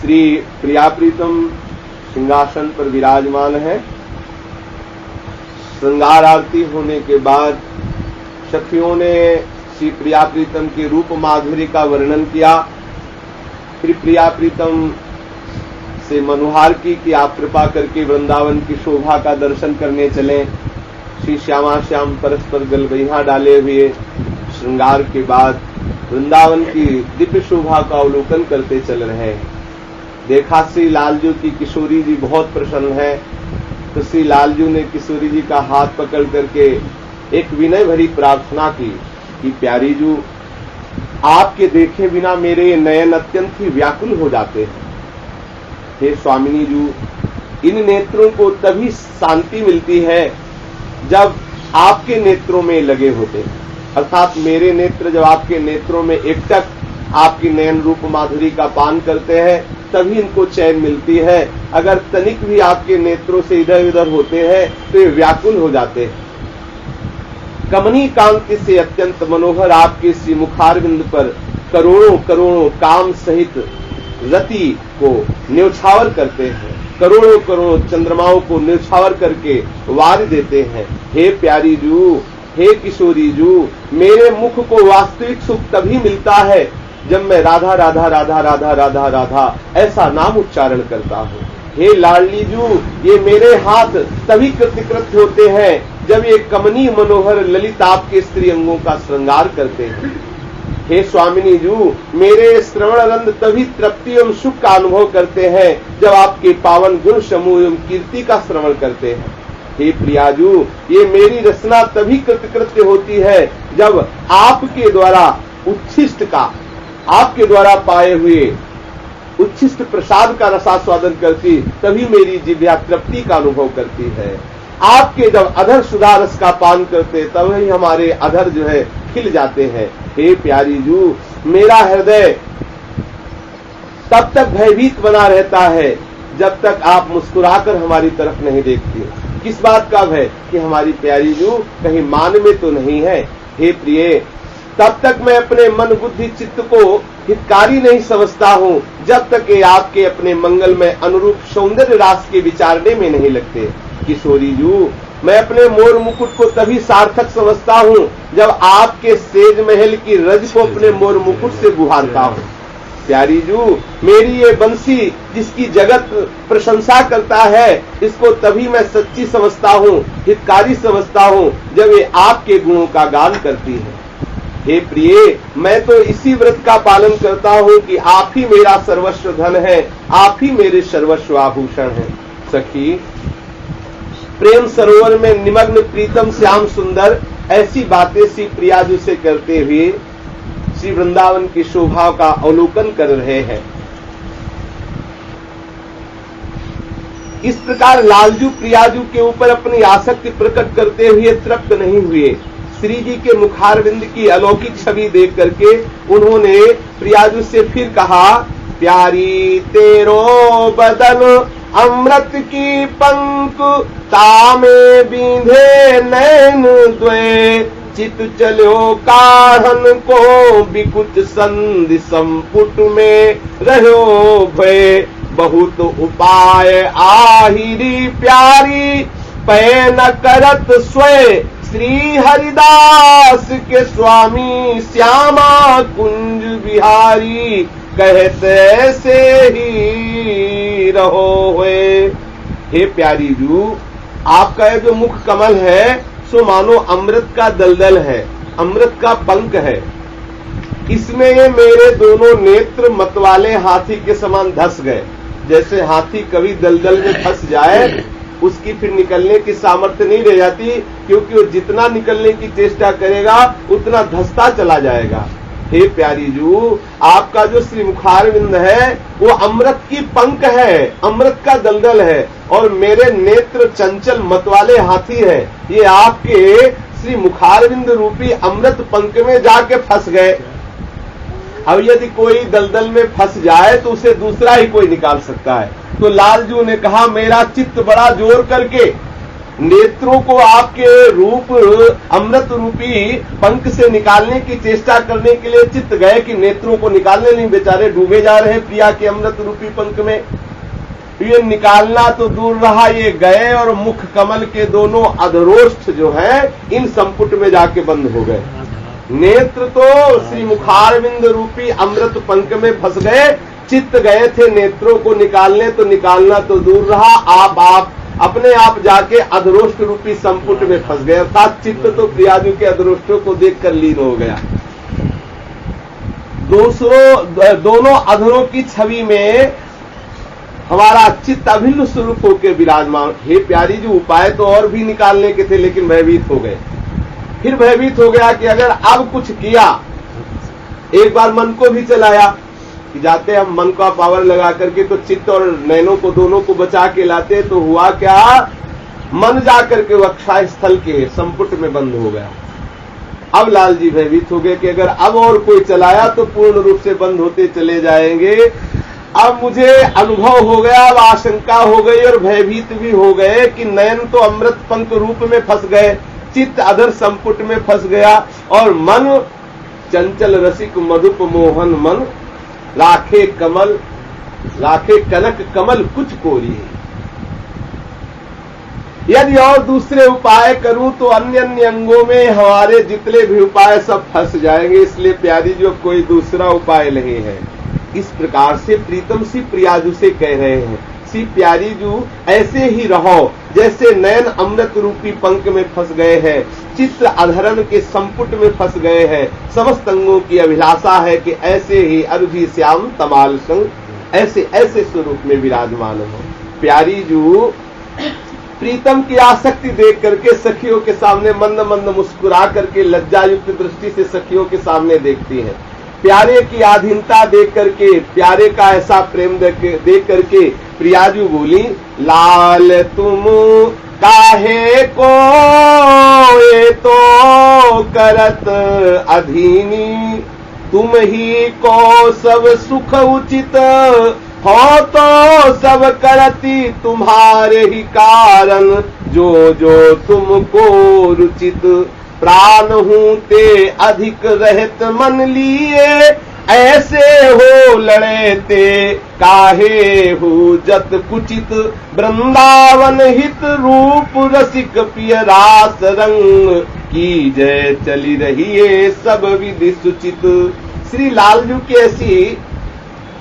श्री प्रिया प्रीतम सिंहासन पर विराजमान है। श्रृंगार आरती होने के बाद सखियों ने श्री प्रिया प्रीतम के रूप माधुर्य का वर्णन किया। फिर प्रिया प्रीतम से मनुहार की कि आप कृपा करके वृंदावन की शोभा का दर्शन करने चलें। श्री श्यामा श्याम परस्पर गलबैया डाले हुए श्रृंगार के बाद वृंदावन की दिव्य शोभा का अवलोकन करते चल रहे हैं। देखा श्री लालजू की किशोरी जी बहुत प्रसन्न है, तो श्री लालजू ने किशोरी जी का हाथ पकड़ करके एक विनय भरी प्रार्थना की कि प्यारी जू, आपके देखे बिना मेरे नयन अत्यंत ही व्याकुल हो जाते हैं। हे स्वामिनी जू, इन नेत्रों को तभी शांति मिलती है जब आपके नेत्रों में लगे होते हैं, अर्थात मेरे नेत्र जब आपके नेत्रों में एकटक आपकी नयन रूप माधुरी का पान करते हैं तभी इनको चैन मिलती है। अगर तनिक भी आपके नेत्रों से इधर उधर होते हैं तो ये व्याकुल हो जाते हैं। कमनी कांति से अत्यंत मनोहर आपके श्री मुखारविंद पर करोड़ों करोड़ों काम सहित रति को न्यौछावर करते हैं, करोड़ों करोड़ों चंद्रमाओं को न्यौछावर करके वार देते हैं। हे प्यारी जू, हे किशोरी जू, मेरे मुख को वास्तविक सुख तभी मिलता है जब मैं राधा राधा राधा राधा राधा राधा ऐसा नाम उच्चारण करता हूँ। हे लाडली जू, ये मेरे हाथ तभी कृतकृत्य होते हैं जब ये कमनीय मनोहर ललित आपके स्त्री अंगों का श्रृंगार करते हैं। हे स्वामिनी जू, मेरे श्रवण रंध तभी तृप्ति एवं सुख का अनुभव करते हैं जब आपके पावन गुण समूह एवं कीर्ति का श्रवण करते हैं। हे प्रियाजू, ये मेरी रचना तभी कृतकृत्य होती है जब आपके द्वारा उच्छिष्ट का, आपके द्वारा पाए हुए उच्छिष्ट प्रसाद का रसास्वादन करती, तभी मेरी जिह्वा तृप्ति का अनुभव करती है। आपके जब अधर सुधा रस का पान करते तभी हमारे अधर जो है खिल जाते हैं। हे प्यारी जू, मेरा हृदय तब तक भयभीत बना रहता है जब तक आप मुस्कुराकर हमारी तरफ नहीं देखती। किस बात का भय? कि हमारी प्यारी जू कहीं मान में तो नहीं है। हे प्रिय, तब तक मैं अपने मन बुद्धि चित्त को हितकारी नहीं समझता हूँ जब तक ये आपके अपने मंगल में अनुरूप सौंदर्य रास के विचारने में नहीं लगते। किशोरी जू, मैं अपने मोर मुकुट को तभी सार्थक समझता हूँ जब आपके सेज महल की रज को अपने मोर मुकुट से बुहारता हूँ। प्यारी जू, मेरी ये बंसी जिसकी जगत प्रशंसा करता है, इसको तभी मैं सच्ची समझता हूँ, हितकारी समझता हूँ जब ये आपके गुणों का गान करती है। हे प्रिय, मैं तो इसी व्रत का पालन करता हूँ कि आप ही मेरा सर्वस्व धन है, आप ही मेरे सर्वस्व आभूषण हैं। सखी, प्रेम सरोवर में निमग्न प्रीतम श्याम सुंदर ऐसी बातें श्री प्रियाजू से करते हुए श्री वृंदावन की शोभा का अवलोकन कर रहे हैं। इस प्रकार लालजू प्रियाजू के ऊपर अपनी आसक्ति प्रकट करते हुए तृप्त नहीं हुए। श्री जी के मुखारविंद की अलौकिक छवि देख करके उन्होंने प्रियाजू से फिर कहा, प्यारी तेरो बदन अमृत की पंख, तामे बींधे नैन द्वे, चित चलो काढ़न को बिकुट संधि संपुट में रहो भय, बहुत उपाय आहिरी प्यारी, पै न करत स्वयं श्री हरिदास के स्वामी श्यामा कुंज बिहारी, कहते से ही रहो हुए। हे प्यारी जू, आपका ये जो मुख कमल है सो मानो अमृत का दलदल है, अमृत का पंख है। इसमें ये मेरे दोनों नेत्र मतवाले हाथी के समान धस गए। जैसे हाथी कभी दलदल में फंस जाए उसकी फिर निकलने की सामर्थ्य नहीं रह जाती, क्योंकि वो जितना निकलने की चेष्टा करेगा उतना धंसता चला जाएगा। हे प्यारी जू, आपका जो श्री मुखारविंद है वो अमृत की पंख है, अमृत का दलदल है, और मेरे नेत्र चंचल मतवाले हाथी है। ये आपके श्री मुखारविंद रूपी अमृत पंख में जाके फंस गए। अब यदि कोई दलदल में फंस जाए तो उसे दूसरा ही कोई निकाल सकता है। तो लालजू ने कहा, मेरा चित्त बड़ा जोर करके नेत्रों को आपके रूप अमृत रूपी पंख से निकालने की चेष्टा करने के लिए चित्त गए कि नेत्रों को निकालने नहीं, बेचारे डूबे जा रहे प्रिया के अमृत रूपी पंख में। ये निकालना तो दूर रहा, ये गए और मुख कमल के दोनों अधरोष्ठ जो है इन संपुट में जाके बंद हो गए। नेत्र तो श्री मुखारविंद रूपी अमृत पंख में फंस गए, चित्त गए थे नेत्रों को निकालने, तो निकालना तो दूर रहा, आप अपने आप जाके अधरोष्ठ रूपी संपुट में फंस गए, अर्थात चित्त तो प्रियाजू के अधरोष्ठों को देखकर लीन हो गया। दोनों अधरों की छवि में हमारा चित्त अभिन्न स्वरूप होकर विराजमान। हे प्यारी जी, उपाय तो और भी निकालने के थे लेकिन भयभीत हो गए। फिर भयभीत हो गया कि अगर अब कुछ किया, एक बार मन को भी चलाया कि जाते हम मन का पावर लगा करके तो चित्त और नैनों को दोनों को बचा के लाते, तो हुआ क्या, मन जाकर के वक्षा स्थल के संपुट में बंद हो गया। अब लाल जी भयभीत हो गए कि अगर अब और कोई चलाया तो पूर्ण रूप से बंद होते चले जाएंगे। अब मुझे अनुभव हो गया, अब आशंका हो गई और भयभीत भी हो गए कि नयन तो अमृत पंख रूप में फंस गए, चित्त अधर संपुट में फंस गया और मन चंचल रसिक मधुप मोहन मन राखे कनक कमल कुछ कोरी। यदि और दूसरे उपाय करूं तो अन्य अन्य अंगों में हमारे जितने भी उपाय सब फंस जाएंगे, इसलिए प्यारी जो कोई दूसरा उपाय नहीं है। इस प्रकार से प्रीतम सी प्रियाजू से कह रहे हैं, सी प्यारी जू ऐसे ही रहो जैसे नयन अमृत रूपी पंख में फंस गए हैं, चित्र अधरण के संपुट में फंस गए हैं। समस्त अंगों की अभिलाषा है कि ऐसे ही अरभी श्याम तमाल संग ऐसे ऐसे स्वरूप में विराजमान हो। प्यारी जू प्रीतम की आसक्ति देख करके सखियों के सामने मंद मंद मुस्कुरा करके लज्जायुक्त दृष्टि से सखियों के सामने देखती है। प्यारे की आधीनता देख करके, प्यारे का ऐसा प्रेम देख करके प्रियाजू बोली, लाल तुम काहे को ये तो करत अधीनी, तुम ही को सब सुख उचित हो तो सब करती तुम्हारे ही कारण, जो जो तुमको रुचित प्राण हूं ते अधिक रहत मन लिए, ऐसे हो लड़े ते काहे हो जत कुचित, वृंदावन हित रूप रसिक पिय रास रंग, की जय चली रही है सब विधि सुचित। श्री लालजू की ऐसी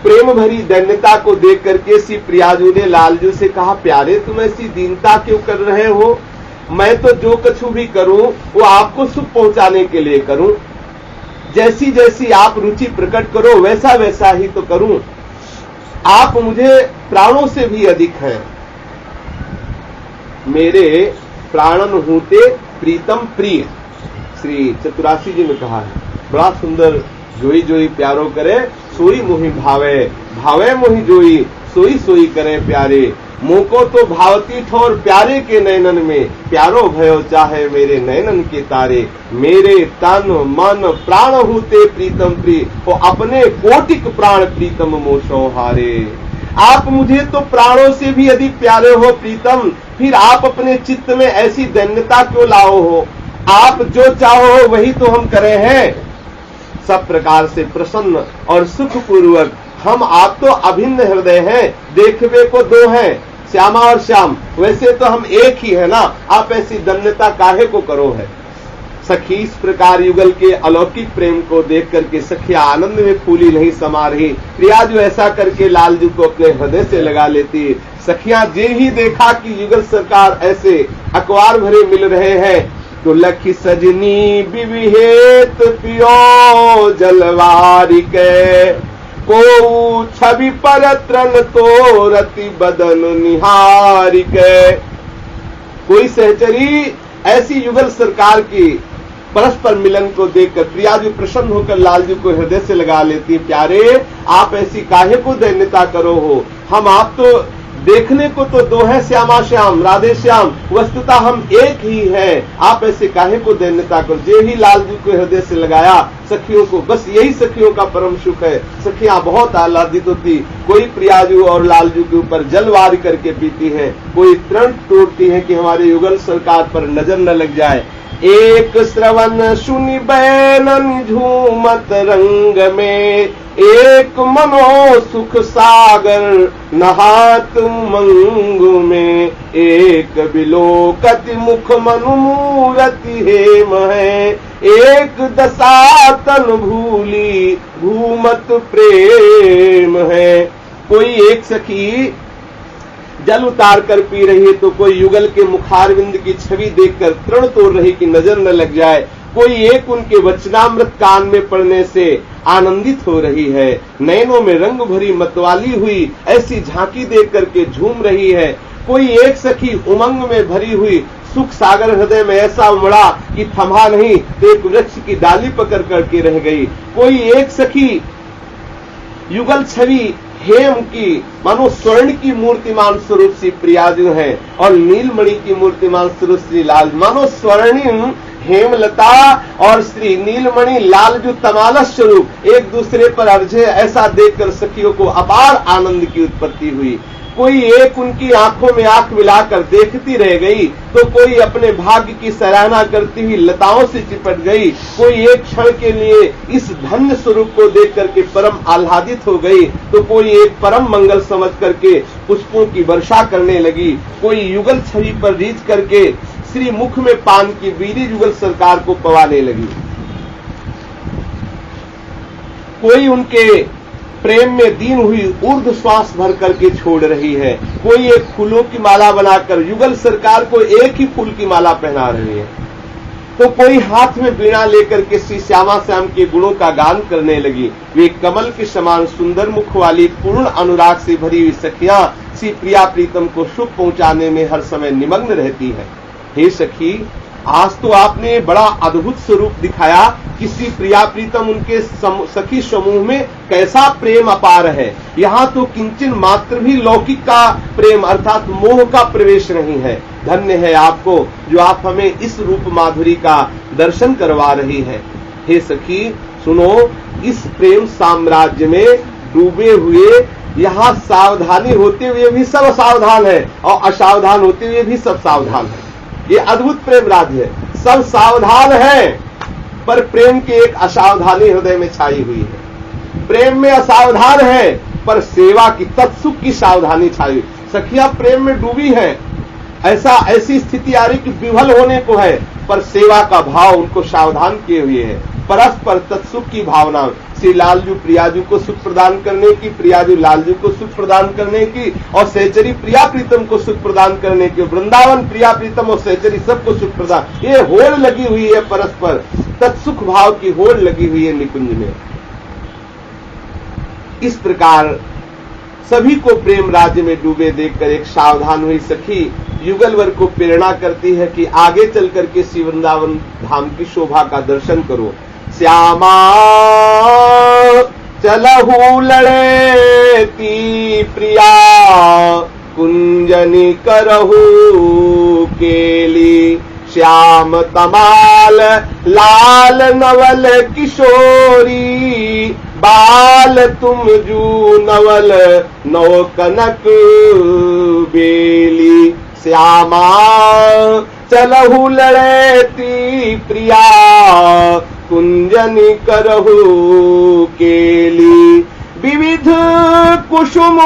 प्रेम भरी दैन्यता को देख करके श्री प्रियाजू ने लालजू से कहा, प्यारे तुम ऐसी दीनता क्यों कर रहे हो? मैं तो जो कछु भी करूं वो आपको सुख पहुंचाने के लिए करूं, जैसी जैसी आप रुचि प्रकट करो वैसा वैसा ही तो करूं। आप मुझे प्राणों से भी अधिक हैं, मेरे प्राणन हूते प्रीतम प्रिय। श्री चतुरासी जी ने कहा है, बड़ा सुंदर, जोई जोई प्यारो करे सोई मोहि भावे, भावे मोहि जोई सोई सोई करे प्यारे। मोको तो भावती ठोर प्यारे के नयनन में, प्यारो भयो चाहे मेरे नयनन के तारे। मेरे तन मन प्राण होते प्रीतम प्रिय, वो अपने कोटिक प्राण प्रीतम मोशो हारे। आप मुझे तो प्राणों से भी अधिक प्यारे हो प्रीतम, फिर आप अपने चित्त में ऐसी दैन्यता क्यों लाओ हो? आप जो चाहो वही तो हम करे हैं। सब प्रकार से प्रसन्न और सुखपूर्वक हम आप तो अभिन्न हृदय हैं, देखवे को दो हैं, श्यामा और श्याम, वैसे तो हम एक ही है ना, आप ऐसी दन्यता काहे को करो है। सखी इस प्रकार युगल के अलौकिक प्रेम को देख करके सखिया आनंद में फूली नहीं समा रही। प्रियाजू ऐसा करके लालजू को अपने हृदय से लगा लेती। सखियां जे ही देखा कि युगल सरकार ऐसे अखबार भरे मिल रहे हैं तो लखी सजनी विविहेत पियो जलवारी के, को छवि पर त्रन तो रति बदन निहारी के। कोई सहचरी ऐसी युगल सरकार की परस्पर मिलन को देखकर प्रियाजू प्रसन्न होकर लालजू को हृदय से लगा लेती। प्यारे आप ऐसी काहे को दैन्यता करो हो, हम आप तो देखने को तो दो है श्यामा श्याम राधे श्याम, वस्तुतः हम एक ही है। आप ऐसे काहे को दैन्यता कर, जे ही लालजू को हृदय से लगाया सखियों को, बस यही सखियों का परम सुख है। सखियां बहुत आह्लादित होती, कोई प्रियाजू और लालजू के ऊपर जलवार करके पीती है, कोई तृण तोड़ती है कि हमारे युगल सरकार पर नजर न लग जाए। एक श्रवण सुनि बैनन झूमत रंग में, एक मनो सुख सागर नहात उमंग में, एक बिलोकति मुख मनु मूरति हेम है, एक दशा तन भूली घूमत प्रेम है। कोई एक सखी जल उतार कर पी रही है, तो कोई युगल के मुखारविंद की छवि देखकर तृण तोड़ रही कि नजर न लग जाए, कोई एक उनके वचनामृत कान में पड़ने से आनंदित हो रही है, नयनों में रंग भरी मतवाली हुई ऐसी झांकी देख करके झूम रही है। कोई एक सखी उमंग में भरी हुई सुख सागर हृदय में ऐसा उमड़ा कि थमा नहीं तो एक वृक्ष की डाली पकड़ करके रह गई। कोई एक सखी युगल छवि हेम की मानो स्वर्ण की मूर्तिमान स्वरूप श्री प्रियाजू है, और नीलमणि की मूर्तिमान स्वरूप श्री लाल, मानो स्वर्णिम हेमलता और श्री नीलमणि लालजू तमालस स्वरूप एक दूसरे पर अर्जे, ऐसा देखकर सखियों को अपार आनंद की उत्पत्ति हुई। कोई एक उनकी आंखों में आंख मिलाकर देखती रह गई, तो कोई अपने भाग्य की सराहना करती हुई लताओं से चिपट गई, कोई एक क्षण के लिए इस धन्य स्वरूप को देख करके परम आह्लादित हो गई, तो कोई एक परम मंगल समझ करके पुष्पों की वर्षा करने लगी, कोई युगल छवि पर रीझ करके श्री मुख में पान की बीड़ी युगल सरकार को पवाने लगी। कोई उनके प्रेम में दीन हुई ऊर्ध्व श्वास भर करके छोड़ रही है, कोई एक फूलों की माला बनाकर युगल सरकार को एक ही फूल की माला पहना रही है, तो कोई हाथ में बीड़ा लेकर के श्री श्यामा श्याम के गुणों का गान करने लगी। वे कमल के समान सुंदर मुख वाली पूर्ण अनुराग से भरी हुई सखियां श्री प्रिया प्रीतम को सुख पहुंचाने में हर समय निमग्न रहती है। हे सखी, आज तो आपने बड़ा अद्भुत स्वरूप दिखाया कि श्री प्रिया प्रीतम उनके सखी समूह में कैसा प्रेम अपार है। यहाँ तो किंचन मात्र भी लौकिक का प्रेम अर्थात मोह का प्रवेश नहीं है। धन्य है आपको जो आप हमें इस रूप माधुरी का दर्शन करवा रही है। हे सखी सुनो, इस प्रेम साम्राज्य में डूबे हुए यहाँ सावधानी होते हुए भी सब सावधान है और असावधान होते हुए भी सब सावधान है। ये अद्भुत प्रेम राज्य है, सब सावधान है पर प्रेम की एक असावधानी हृदय में छाई हुई है। प्रेम में असावधान है पर सेवा की तत्सुख की सावधानी छाई हुई। सखियां प्रेम में डूबी है, ऐसी स्थिति आ रही कि विफल होने को है, पर सेवा का भाव उनको सावधान किए हुए है। परस्पर तत्सुख की भावना, श्री लालजू प्रियाजू को सुख प्रदान करने की, प्रियाजू लालजू को सुख प्रदान करने की, और सहचरी प्रिया प्रीतम को सुख प्रदान करने की, वृंदावन प्रिया प्रीतम और सहचरी सबको सुख प्रदान, ये होड़ लगी हुई है, परस्पर तत्सुख भाव की होड़ लगी हुई है निकुंज में। इस प्रकार सभी को प्रेम राज्य में डूबे देखकर एक सावधान हुई सखी युगलवर को प्रेरणा करती है कि आगे चल करके श्री वृंदावन धाम की शोभा का दर्शन करो। श्यामा चलहु लड़ेती प्रिया, कुंजनी करहु केली, श्याम तमाल लाल नवल किशोरी, बाल तुम जू नवल नौ कनक बेली। श्यामा चलहु लड़ेती प्रिया, कुंजनी करहु केली, विविध कुसुम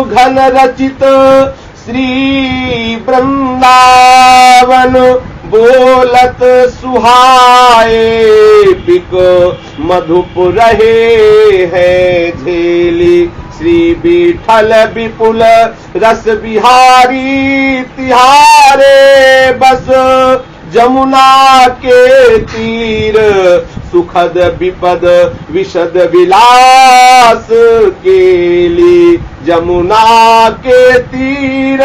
घन रचित श्री वृंदावन, बोलत सुहाए बिक मधुप रहे है झेली, श्री विठल विपुल रस बिहारी तिहारे बस, जमुना के तीर सुखद विपद विशद विलास केली, जमुना के तीर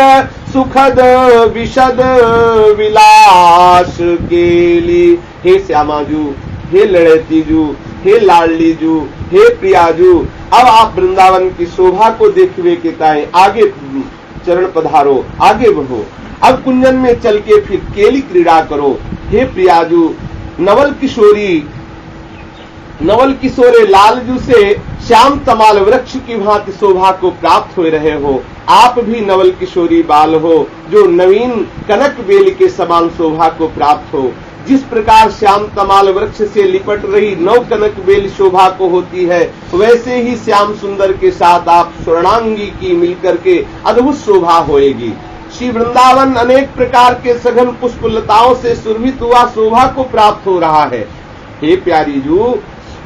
सुखद विशद विलास केली। हे श्यामाजू, हे लड़ेतीजू, हे लाडलीजू, हे प्रियाजू, अब आप वृंदावन की शोभा को देखवे के ताए आगे चरण पधारो, आगे बढ़ो, अब कुंजन में चल के फिर केली क्रीड़ा करो। हे प्रियाजू, नवल किशोरे लालजू से श्याम तमाल वृक्ष की भांति शोभा को प्राप्त हो रहे हो। आप भी नवल किशोरी बाल हो, जो नवीन कनक बेल के समान शोभा को प्राप्त हो। जिस प्रकार श्याम तमाल वृक्ष से लिपट रही नव कनक बेल शोभा को होती है, वैसे ही श्याम सुंदर के साथ आप स्वर्णांगी की मिलकर के अद्भुत शोभा होएगी। श्री वृंदावन अनेक प्रकार के सघन पुष्प लताओं से सुरभित हुआ शोभा को प्राप्त हो रहा है। हे प्यारी जू,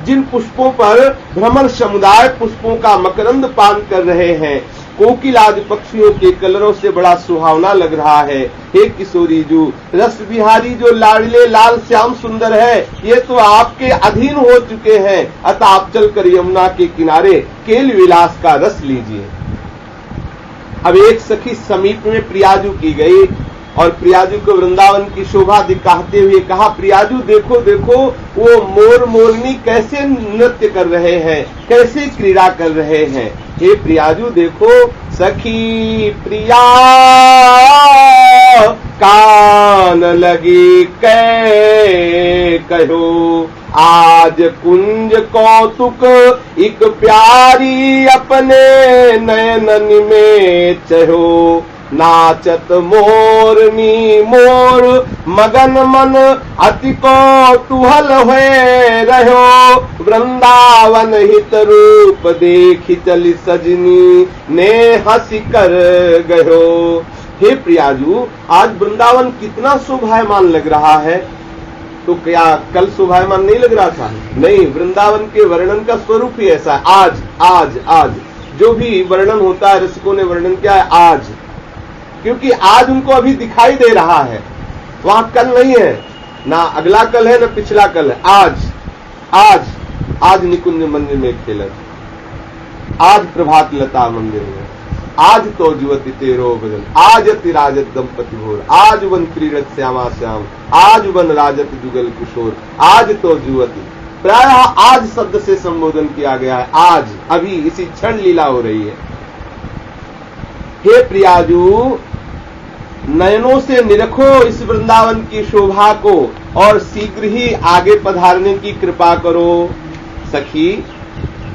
जिन पुष्पों पर भ्रमर समुदाय पुष्पों का मकरंद पान कर रहे हैं, कोकिल आदि पक्षियों के कलरों से बड़ा सुहावना लग रहा है। हे किशोरी जू, रस बिहारी जो लाडले लाल श्याम सुंदर है, ये तो आपके अधीन हो चुके हैं। अतः आप चलकर यमुना के किनारे केल विलास का रस लीजिए। अब एक सखी समीप में प्रियाजू की गई और प्रियाजू को वृंदावन की शोभा दिखाते हुए कहा, प्रियाजू देखो देखो, वो मोर मोरनी कैसे नृत्य कर रहे हैं, कैसे क्रीड़ा कर रहे हैं। हे प्रियाजू देखो, सखी प्रिया कान लगी कहो, आज कुंज कौतुक एक प्यारी अपने नयनन में चहो। नाचत मोरनी मोर मगन मन अति कौतूहल हुए रहो। वृंदावन हित रूप देखी चली सजनी ने हंसी कर गयो। हे प्रियाजू, आज वृंदावन कितना शोभायमान लग रहा है। तो क्या कल शोभायमान नहीं लग रहा था? नहीं, वृंदावन के वर्णन का स्वरूप ही ऐसा है। आज आज आज जो भी वर्णन होता है, रसिकों ने वर्णन किया है आज, क्योंकि आज उनको अभी दिखाई दे रहा है। वहां कल नहीं है, ना अगला कल है, ना पिछला कल है। आज आज आज निकुंज मंदिर में खेलत, आज प्रभात लता मंदिर में, आज तो जुवती तेरो बदन, आज अति राजत दंपति भोर, आज वन क्रीड़त श्यामा श्याम, आज वन राजत जुगल किशोर, आज तो जुवती। प्रायः आज शब्द से संबोधन किया गया है। आज, अभी इसी क्षण लीला हो रही है। हे प्रियाजू, नयनों से निरखो इस वृंदावन की शोभा को और शीघ्र ही आगे पधारने की कृपा करो। सखी,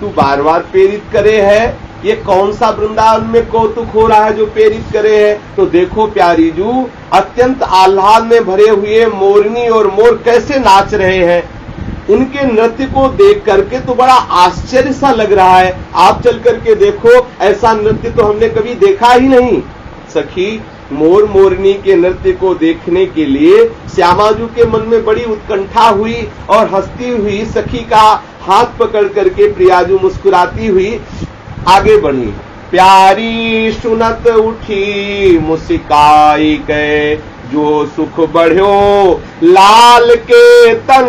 तू बार बार प्रेरित करे है, ये कौन सा वृंदावन में कौतुक हो रहा है जो प्रेरित करे है? तो देखो प्यारी जू, अत्यंत आह्लाद में भरे हुए मोरनी और मोर कैसे नाच रहे हैं। उनके नृत्य को देख करके तो बड़ा आश्चर्य सा लग रहा है। आप चल करके देखो, ऐसा नृत्य तो हमने कभी देखा ही नहीं। सखी, मोर मोरनी के नृत्य को देखने के लिए श्यामाजू के मन में बड़ी उत्कंठा हुई और हंसती हुई सखी का हाथ पकड़ करके प्रियाजू मुस्कुराती हुई आगे बढ़ी। प्यारी सुनत उठी मुस्काई के, जो सुख बढ़्यो लाल के तन,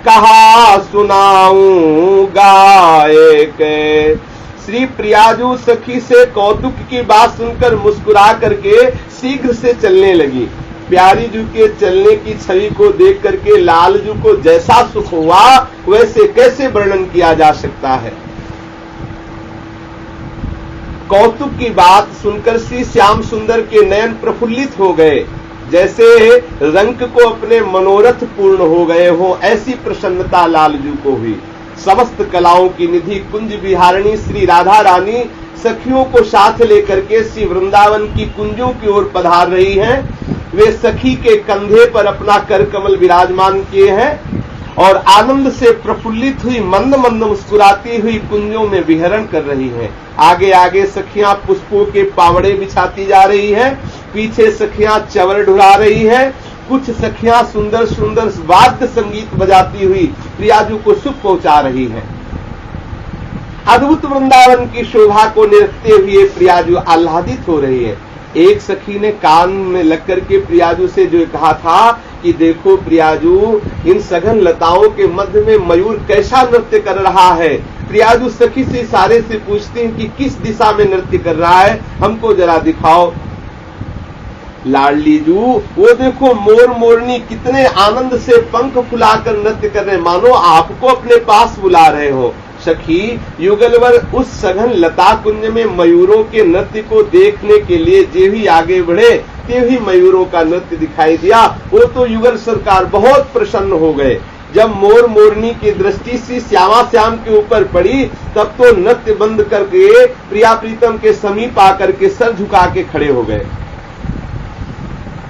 कहा सुनाऊं गाए के। श्री प्रियाजू सखी से कौतुक की बात सुनकर मुस्कुरा करके शीघ्र से चलने लगी। प्यारी जू के चलने की छवि को देख करके लालजू को जैसा सुख हुआ, वैसे कैसे वर्णन किया जा सकता है। कौतुक की बात सुनकर श्री श्याम सुंदर के नयन प्रफुल्लित हो गए, जैसे रंक को अपने मनोरथ पूर्ण हो गए हो, ऐसी प्रसन्नता लालजू को हुई। समस्त कलाओं की निधि कुंज विहारिणी श्री राधा रानी सखियों को साथ लेकर के श्री वृंदावन की कुंजों की ओर पधार रही हैं। वे सखी के कंधे पर अपना कर कमल विराजमान किए हैं और आनंद से प्रफुल्लित हुई मंद मंद मुस्कुराती हुई कुंजों में विहरण कर रही हैं। आगे आगे सखियां पुष्पों के पावड़े बिछाती जा रही हैं, पीछे सखियां चवर ढुला रही हैं, कुछ सखियां सुंदर सुंदर वाद्य संगीत बजाती हुई प्रियाजू को सुख पहुंचा रही हैं। अद्भुत वृंदावन की शोभा को निरखते हुए प्रियाजू आह्लादित हो रही है। एक सखी ने कान में लग करके प्रियाजू से जो कहा था कि देखो प्रियाजू, इन सघन लताओं के मध्य में मयूर कैसा नृत्य कर रहा है। प्रियाजू सखी से इशारे से पूछती है कि किस दिशा में नृत्य कर रहा है, हमको जरा दिखाओ। लाडली जू, वो देखो मोर मोरनी कितने आनंद से पंख फुलाकर नृत्य कर रहे, मानो आपको अपने पास बुला रहे हो। सखी युगलवर उस सघन लता कुंज में मयूरों के नृत्य को देखने के लिए जे भी आगे बढ़े ते ही मयूरों का नृत्य दिखाई दिया। वो तो युगल सरकार बहुत प्रसन्न हो गए। जब मोर मोरनी की दृष्टि सी श्यामा श्याम के ऊपर पड़ी तब तो नृत्य बंद करके प्रिया प्रीतम के समीप आकर के सर झुका के खड़े हो गए।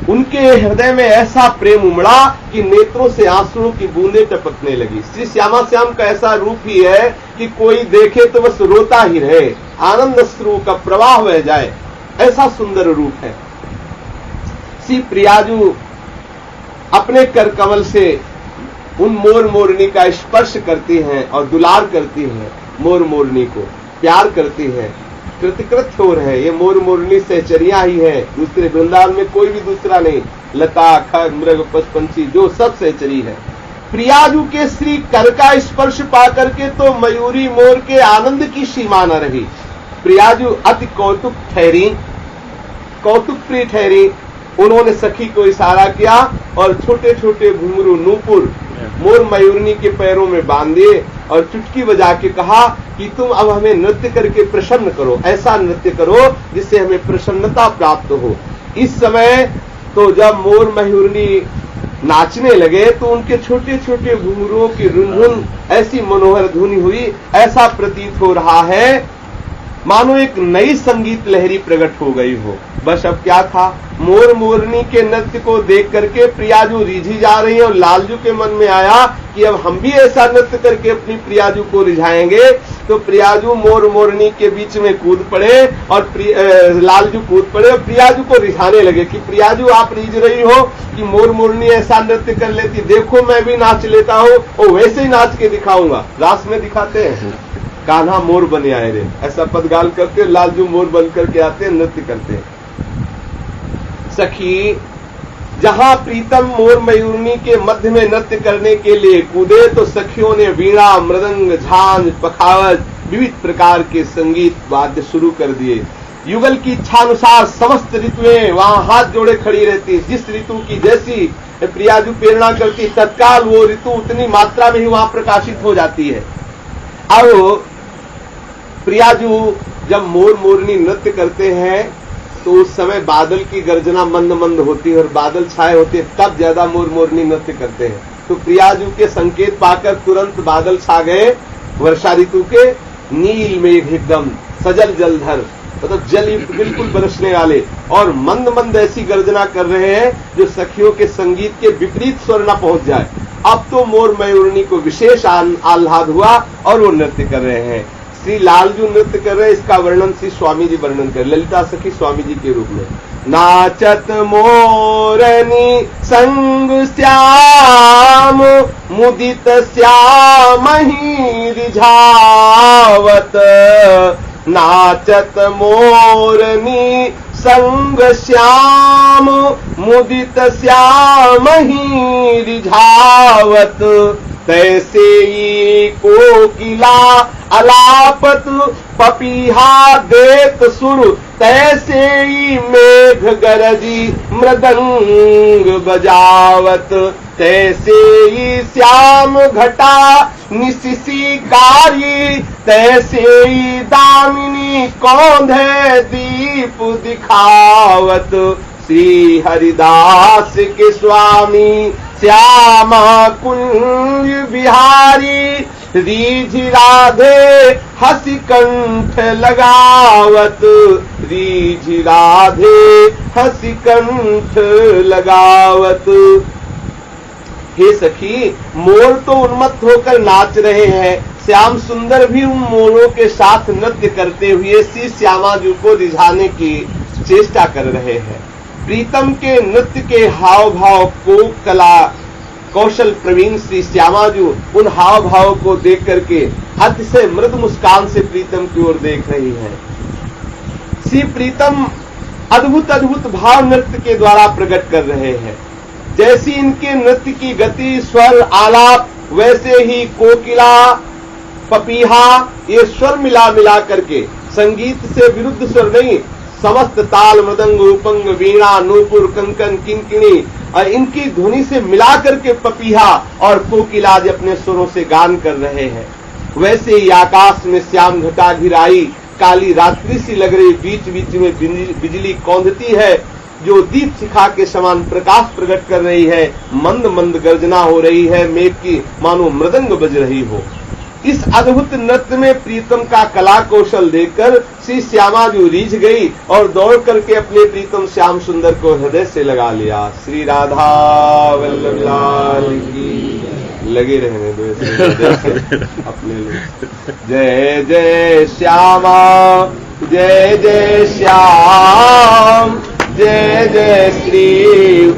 उनके हृदय में ऐसा प्रेम उमड़ा कि नेत्रों से आंसुओं की बूंदें टपकने लगी। श्री श्यामा श्याम का ऐसा रूप ही है कि कोई देखे तो बस रोता ही रहे, आनंद अश्रु का प्रवाह बह जाए, ऐसा सुंदर रूप है। श्री प्रियाजू अपने कर कमल से उन मोर मोरनी का स्पर्श करती हैं और दुलार करती हैं, मोर मोरनी को प्यार करती हैं, कृतकृत हो रहे। ये मोर मोरनी सहचरिया ही है, दूसरे वृंदावन में कोई भी दूसरा नहीं। लता खग मृग पशु पंछी जो सब सहचरी है। प्रियाजू के श्री कर का स्पर्श पा करके तो मयूरी मोर के आनंद की सीमा न रही। प्रियाजू अति कौतुक ठहरी, कौतुक प्रिय ठहरी। उन्होंने सखी को इशारा किया और छोटे छोटे घुंघरू नूपुर मोर मयूरनी के पैरों में बांध दिए और चुटकी बजा के कहा कि तुम अब हमें नृत्य करके प्रसन्न करो, ऐसा नृत्य करो जिससे हमें प्रसन्नता प्राप्त हो। इस समय तो जब मोर मयूरनी नाचने लगे तो उनके छोटे छोटे घुंघरुओं की रुनझुन ऐसी मनोहर धुनी हुई, ऐसा प्रतीत हो रहा है मानो एक नई संगीत लहरी प्रकट हो गई हो। बस अब क्या था, मोर मोरनी के नृत्य को देख करके प्रियाजू रिझी जा रही है और लालजू के मन में आया कि अब हम भी ऐसा नृत्य करके अपनी प्रियाजू को रिझाएंगे। तो प्रियाजू मोर मोरनी के बीच में कूद पड़े और लालजू कूद पड़े और प्रियाजू को रिझाने लगे कि प्रियाजू आप रिझ रही हो कि मोर मोरनी ऐसा नृत्य कर लेती, देखो मैं भी नाच लेता हूँ और वैसे ही नाच के दिखाऊंगा। रास में दिखाते हैं कान्हा मोर बने आए रे, ऐसा पदगाल करते, लालजू मोर बन करके आते हैं, नृत्य करते हैं। सखी जहां प्रीतम मोर मयूरनी के मध्य में नृत्य करने के लिए कूदे तो सखियों ने वीणा मृदंग झांझ पखावज विविध प्रकार के संगीत वाद्य शुरू कर दिए। युगल की इच्छानुसार समस्त ऋतुएं वहां हाथ जोड़े खड़ी रहती। जिस ऋतु की जैसी प्रियाजू प्रेरणा करती तत्काल वो ऋतु उतनी मात्रा में ही वहां प्रकाशित हो जाती है। अब प्रियाजू जब मोर मोरनी नृत्य करते हैं तो उस समय बादल की गर्जना मंद मंद होती है और बादल छाए होते हैं, तब ज्यादा मोर मोरनी नृत्य करते हैं। तो प्रियाजू के संकेत पाकर तुरंत बादल छा गए, वर्षा ऋतु के नील मेघ एकदम सजल जलधर, मतलब जल बिल्कुल बरसने वाले और मंद मंद ऐसी गर्जना कर रहे हैं जो सखियों के संगीत के विपरीत स्वर न पहुंच जाए। अब तो मोर मयूरनी को विशेष आह्लाद हुआ और वो नृत्य कर रहे हैं। श्री लालजू नृत्य कर रहे हैं, इसका वर्णन श्री स्वामी जी वर्णन कर, ललिता सखी स्वामी जी के रूप में। नाचत मोरनी संग श्याम मुदित श्याम ही रिझावत, नाचत मोरनी संग श्याम मुदित श्याम ही रिझावत, तैसे ही कोकिला अलापत पपीहा देत सुर, तैसे ही मेघ गरजी मृदंग बजावत, तैसे ही श्याम घटा निशिशिकारी, तैसे ही दामिनी कौंधे दीप दिखावत, श्री हरिदास के स्वामी श्यामा कुंज बिहारी, रीझ राधे हसी कंठ लगावत, रीझ राधे हसी कंठ लगावत। हे सखी, मोर तो उन्मत्त होकर नाच रहे हैं, श्याम सुंदर भी उन मोरों के साथ नृत्य करते हुए श्री श्यामाजू को रिझाने की चेष्टा कर रहे हैं। प्रीतम के नृत्य के हाव भाव को कला कौशल प्रवीण श्री श्यामाजू उन हाव भाव को देख करके अतिशय मृदु मुस्कान से प्रीतम की ओर देख रही है। श्री प्रीतम अद्भुत अद्भुत भाव नृत्य के द्वारा प्रकट कर रहे हैं। जैसी इनके नृत्य की गति स्वर आलाप, वैसे ही कोकिला पपीहा ये स्वर मिला मिला करके, संगीत से विरुद्ध स्वर नहीं, समस्त ताल मृदंग उपंग वीणा नूपुर कंकन किंकिणी और इनकी ध्वनि से मिला करके पपीहा और कोकिला अपने सुरों से गान कर रहे हैं। वैसे ही आकाश में श्याम घटा घिराई, काली रात्रि सी लग रही, बीच बीच में बिजली कौंधती है, जो दीप शिखा के समान प्रकाश प्रकट कर रही है। मंद मंद गर्जना हो रही है, मेघ की मानो मृदंग बज रही हो। इस अद्भुत नृत्य में प्रीतम का कला कौशल देखकर श्री श्यामा जी रीझ गई और दौड़ करके अपने प्रीतम श्याम सुंदर को हृदय से लगा लिया। श्री राधा वल्लभ लाल की। लगे रहने दो हृदय से अपने लोग। जय जय श्यामा, जय जय श्याम, जय जय श्री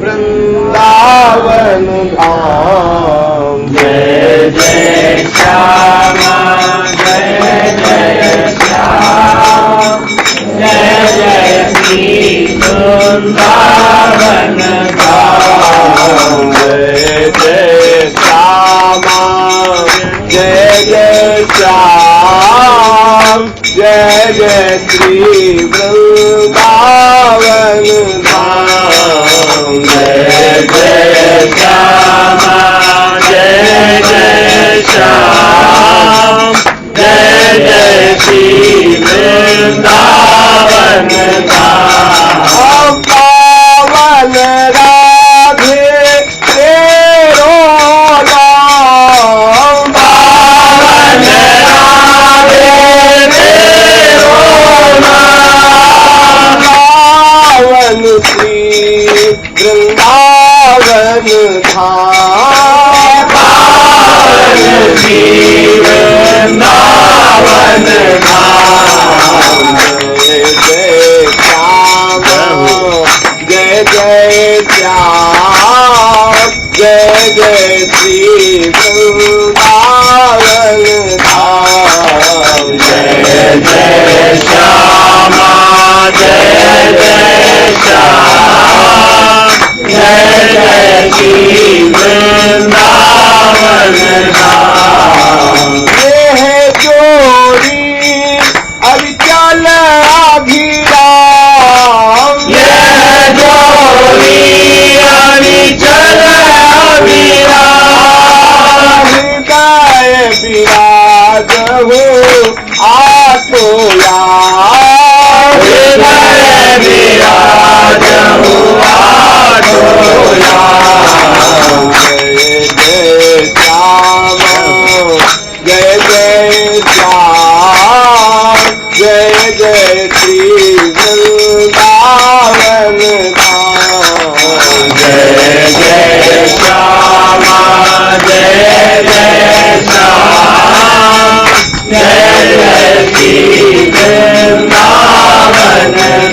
वृंदावन धाम। जय जय श्यामा, जय जय श्याम, जय जय श्री वृंदावन धाम। जय जय श्यामा, जय जय श्याम, जय जय श्री वृंदावन धाम। जय जय श्यामा, जय जय श्याम, जय जय श्री वृंदावन धाम। पावन राधे तेरो नाम, पावन राधे तेरो नाम। पावन श्री वृंदावन धाम। पावन श्री वृंदावन धाम। जय जय श्याम, जय जय श्याम, जय जय श्री वृंदावन धाम। जय जय श्यामा, जय जय श्याम, जय जय श्री वृंदावन धाम। ये जोड़ी अभी चल अभिराम, ये जोड़ी अभी चल अभिराम। हृदय विराज हो आठो याम। हृदय विराज हुआ ढोया। जय जय श्याम, जय जय श्याम, जय जय श्री वृंदावन धाम। जय जय श्यामा, जय जय श्याम, जय जय श्री वृंदावन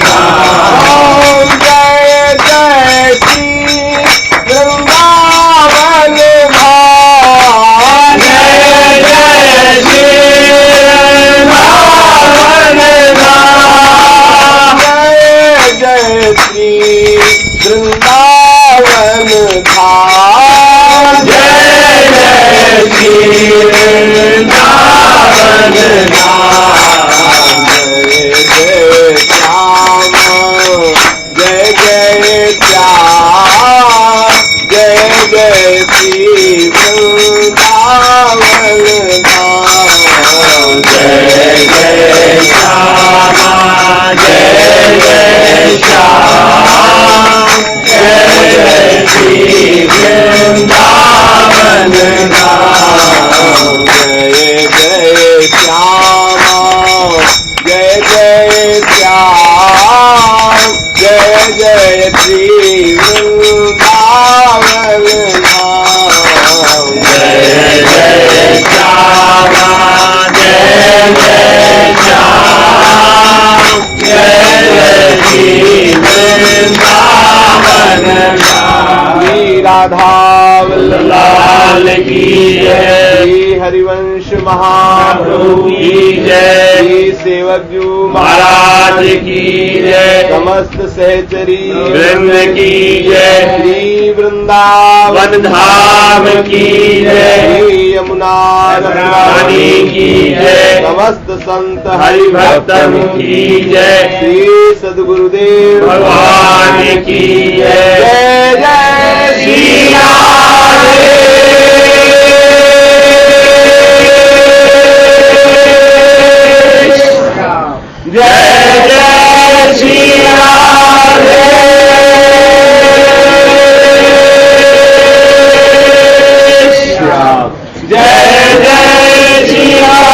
धाम। जय जय श्री वृंदावन धाम। जय जय श्री वृंदावन धाम। जय जय श्री वृंदावन धाम। जय जय श्री वृंदावन धाम। जय जय श्याम, जय जय श्याम, जय जय श्री वृंदावन धाम। जय जय श्यामा, जय जय श्याम, जय जय श्री वृंदावन धाम। जय जय श्याम, जय जय श्याम, जय जय श्री वृंदावन धाम। जय जय श्यामा, जय जय श्याम, जय जय श्री वृंदावन धाम। श्री राधा वल्लभ लाल की जय। श्री हरिवंश महाप्रभु की जय। श्री सेवकजू महाराज की जय। समस्त सहचरी वृंद की जय। श्री वृंदावन धाम की जय। श्री यमुना रानी की जय। समस्त संत हरिभक्तन की जय। श्री सद्गुरुदेव भगवान की जय। जय जय श्री राधे। जय जय सिया